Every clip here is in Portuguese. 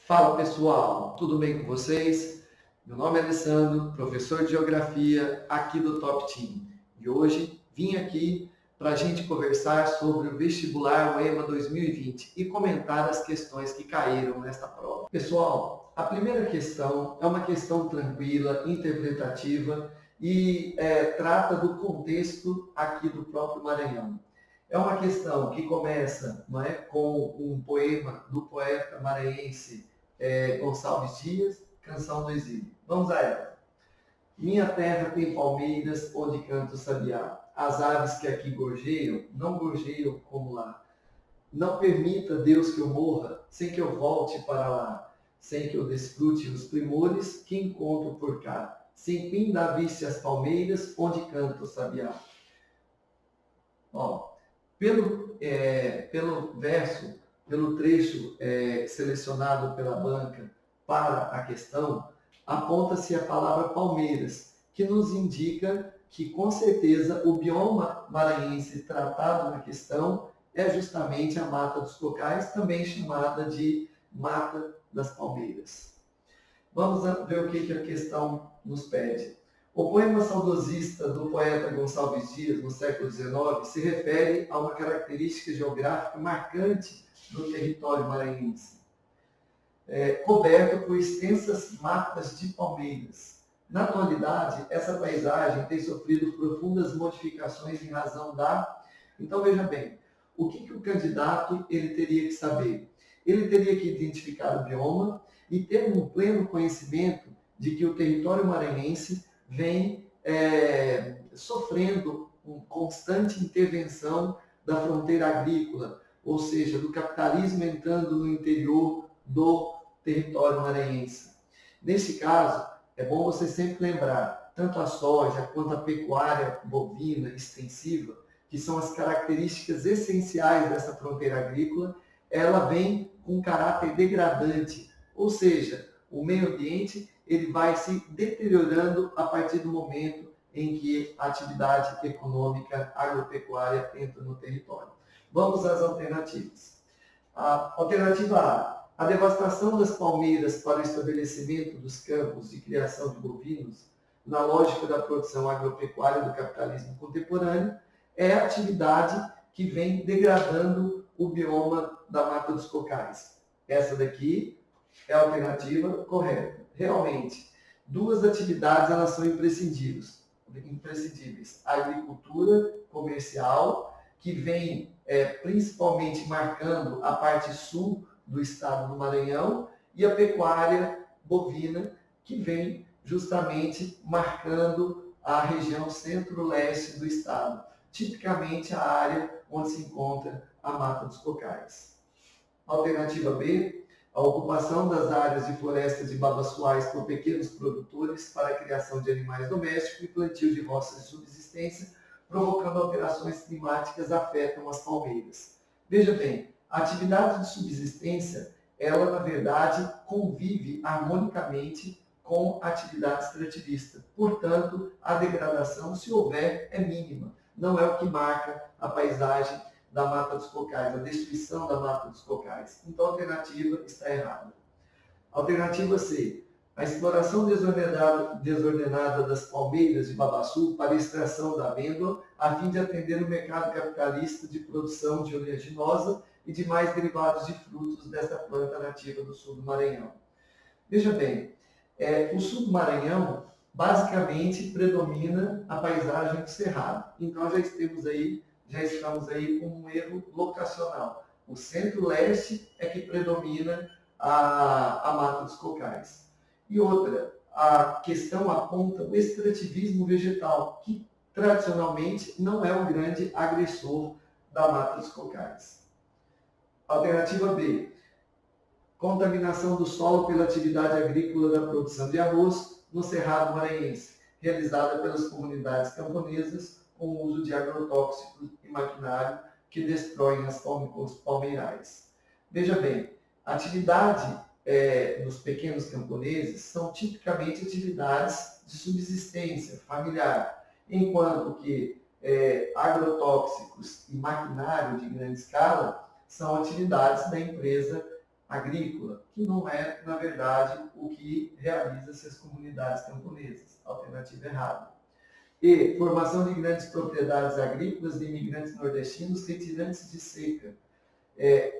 Fala pessoal, tudo bem com vocês? Meu nome é Alessandro, professor de Geografia aqui do Top Team. E hoje vim aqui para a gente conversar sobre o vestibular UEMA 2020 e comentar as questões que caíram nesta prova. Pessoal, a primeira questão é uma questão tranquila, interpretativa e trata do contexto aqui do próprio Maranhão. É uma questão que começa, não é, com um poema do poeta maranhense Gonçalves Dias, Canção do Exílio. Vamos a ela. Minha terra tem palmeiras onde canta o sabiá. As aves que aqui gorjeiam, não gorjeiam como lá. Não permita, Deus, que eu morra sem que eu volte para lá, sem que eu desfrute os primores que encontro por cá. Sem fim da viste as palmeiras onde canta o sabiá. Ó, pelo verso, pelo trecho selecionado pela banca para a questão, aponta-se a palavra palmeiras, que nos indica que, com certeza, o bioma maranhense tratado na questão é justamente a Mata dos Cocais, também chamada de Mata das Palmeiras. Vamos ver o que a questão nos pede. O poema saudosista do poeta Gonçalves Dias, no século XIX, se refere a uma característica geográfica marcante do território maranhense, coberto por extensas matas de palmeiras. Na atualidade, essa paisagem tem sofrido profundas modificações em razão da... Então, veja bem, o que o candidato ele teria que saber? Ele teria que identificar o bioma e ter um pleno conhecimento de que o território maranhense vem sofrendo uma constante intervenção da fronteira agrícola, ou seja, do capitalismo entrando no interior do território maranhense. Nesse caso, é bom você sempre lembrar, tanto a soja quanto a pecuária bovina extensiva, que são as características essenciais dessa fronteira agrícola, ela vem com caráter degradante, ou seja, o meio ambiente ele vai se deteriorando a partir do momento em que a atividade econômica agropecuária entra no território. Vamos às alternativas. A alternativa A devastação das palmeiras para o estabelecimento dos campos de criação de bovinos, na lógica da produção agropecuária do capitalismo contemporâneo, é a atividade que vem degradando o bioma da Mata dos Cocais. Essa daqui é a alternativa correta. Realmente, duas atividades elas são imprescindíveis. A agricultura comercial, que vem principalmente marcando a parte sul do estado do Maranhão, e a pecuária bovina, que vem justamente marcando a região centro-leste do estado, tipicamente a área onde se encontra a Mata dos Cocais. Alternativa B, a ocupação das áreas de florestas e babaçoais por pequenos produtores para a criação de animais domésticos e plantio de roças de subsistência, provocando alterações climáticas afetam as palmeiras. Veja bem, a atividade de subsistência, ela na verdade convive harmonicamente com a atividade extrativista. Portanto, a degradação, se houver, é mínima. Não é o que marca a paisagem da Mata dos Cocais, a destruição da Mata dos Cocais. Então a alternativa está errada. Alternativa C. A exploração desordenada das palmeiras de babaçu para extração da amêndoa, a fim de atender o mercado capitalista de produção de oleaginosa e demais derivados de frutos desta planta nativa do sul do Maranhão. Veja bem, o sul do Maranhão basicamente predomina a paisagem do cerrado. Então já estamos aí com um erro locacional. O centro-leste é que predomina a Mata dos Cocais. E outra, a questão aponta o extrativismo vegetal, que tradicionalmente não é um grande agressor da Mata dos Cocais. Alternativa B. Contaminação do solo pela atividade agrícola da produção de arroz no Cerrado Maranhense, realizada pelas comunidades camponesas com o uso de agrotóxicos e maquinário que destroem os palmeirais. Veja bem, a atividade dos pequenos camponeses são tipicamente atividades de subsistência familiar, enquanto que agrotóxicos e maquinário de grande escala são atividades da empresa agrícola, que não é, na verdade, o que realiza-se as comunidades camponesas. Alternativa errada. E formação de grandes propriedades agrícolas de imigrantes nordestinos retirantes de seca,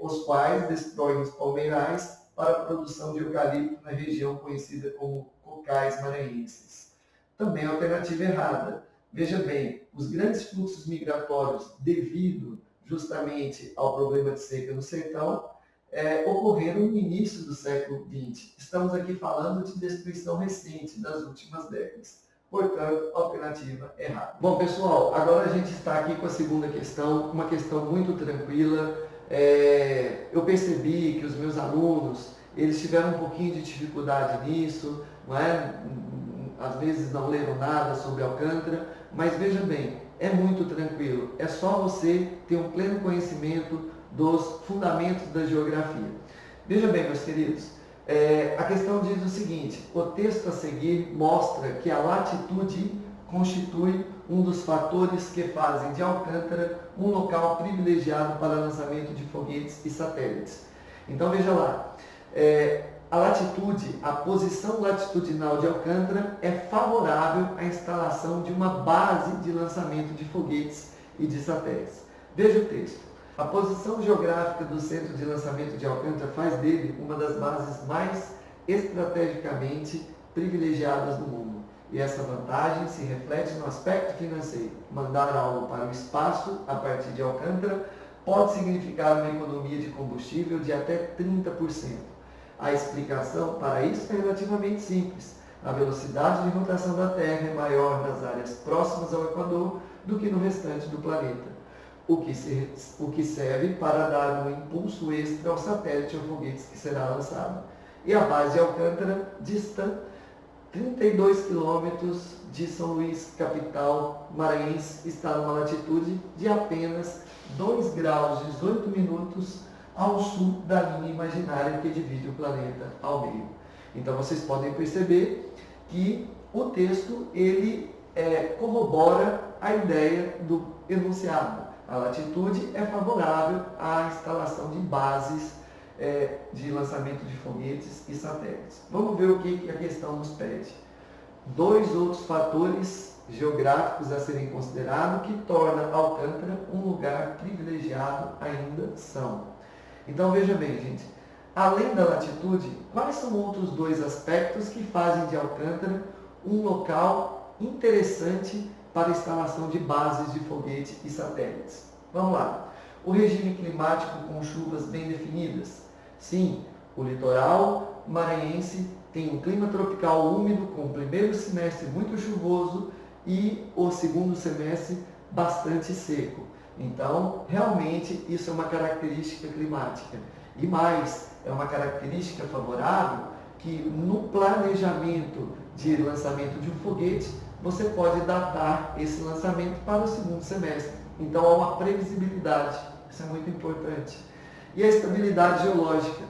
os quais destroem os palmeirais para a produção de eucalipto na região conhecida como cocais maranhenses. Também alternativa errada. Veja bem, os grandes fluxos migratórios devido justamente ao problema de seca no sertão ocorreram no início do século XX. Estamos aqui falando de destruição recente das últimas décadas. Portanto, alternativa errada. Bom, pessoal, agora a gente está aqui com a segunda questão, uma questão muito tranquila. Eu percebi que os meus alunos, eles tiveram um pouquinho de dificuldade nisso, não é? Às vezes não leram nada sobre Alcântara, mas veja bem, é muito tranquilo. É só você ter um pleno conhecimento dos fundamentos da geografia. Veja bem, meus queridos, a questão diz o seguinte: o texto a seguir mostra que a latitude constitui um dos fatores que fazem de Alcântara um local privilegiado para lançamento de foguetes e satélites. Então veja lá, a latitude, a posição latitudinal de Alcântara é favorável à instalação de uma base de lançamento de foguetes e de satélites. Veja o texto. A posição geográfica do centro de lançamento de Alcântara faz dele uma das bases mais estrategicamente privilegiadas do mundo. E essa vantagem se reflete no aspecto financeiro. Mandar algo para o espaço a partir de Alcântara pode significar uma economia de combustível de até 30%. A explicação para isso é relativamente simples. A velocidade de rotação da Terra é maior nas áreas próximas ao Equador do que no restante do planeta, o que serve para dar um impulso extra ao satélite ou foguetes que será lançado. E a base de Alcântara dista 32 quilômetros de São Luís, capital maranhense, está numa latitude de apenas 2 graus 18 minutos ao sul da linha imaginária que divide o planeta ao meio. Então vocês podem perceber que o texto ele corrobora a ideia do enunciado. A latitude é favorável à instalação de bases de lançamento de foguetes e satélites. Vamos ver o que a questão nos pede. 2 outros fatores geográficos a serem considerados que tornam Alcântara um lugar privilegiado ainda são. Então veja bem, gente, além da latitude, quais são outros 2 aspectos que fazem de Alcântara um local interessante para a instalação de bases de foguete e satélites? Vamos lá. O regime climático com chuvas bem definidas. Sim, o litoral maranhense tem um clima tropical úmido, com o primeiro semestre muito chuvoso e o segundo semestre bastante seco. Então, realmente, isso é uma característica climática. E mais, é uma característica favorável que no planejamento de lançamento de um foguete, você pode datar esse lançamento para o segundo semestre. Então, há uma previsibilidade. Isso é muito importante. E a estabilidade geológica.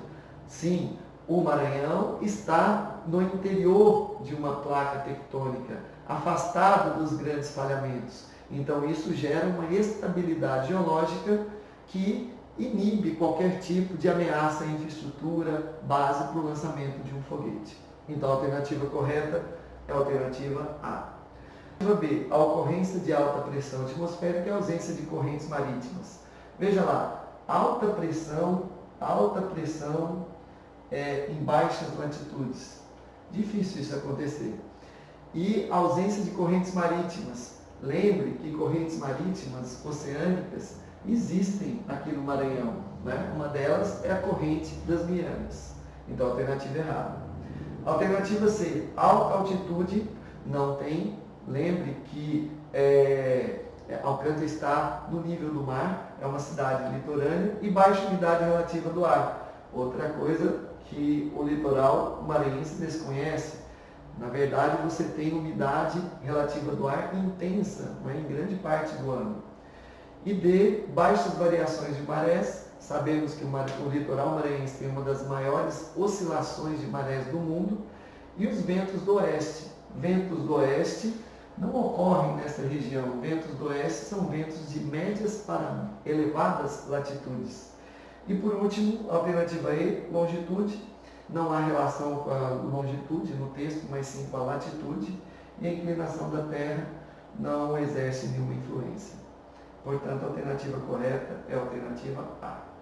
Sim, o Maranhão está no interior de uma placa tectônica, afastado dos grandes falhamentos. Então, isso gera uma estabilidade geológica que inibe qualquer tipo de ameaça à infraestrutura base para o lançamento de um foguete. Então, a alternativa correta é a alternativa A. Alternativa B, a ocorrência de alta pressão atmosférica e a ausência de correntes marítimas. Veja lá, alta pressão em baixas latitudes. Difícil isso acontecer. E ausência de correntes marítimas. Lembre que correntes marítimas oceânicas existem aqui no Maranhão, né? Uma delas é a corrente das Guianas. Então, alternativa errada. Alternativa C, alta altitude, não tem. Lembre que Alcântara está no nível do mar, é uma cidade litorânea, e baixa umidade relativa do ar. Outra coisa que o litoral maranhense desconhece. Na verdade, você tem umidade relativa do ar intensa, em grande parte do ano. E D, baixas variações de marés. Sabemos que o litoral maranhense tem uma das maiores oscilações de marés do mundo. E os ventos do oeste. Ventos do oeste não ocorrem nessa região. Ventos do oeste são ventos de médias para elevadas latitudes. E por último, a alternativa E, longitude. Não há relação com a longitude no texto, mas sim com a latitude. E a inclinação da Terra não exerce nenhuma influência. Portanto, a alternativa correta é a alternativa A.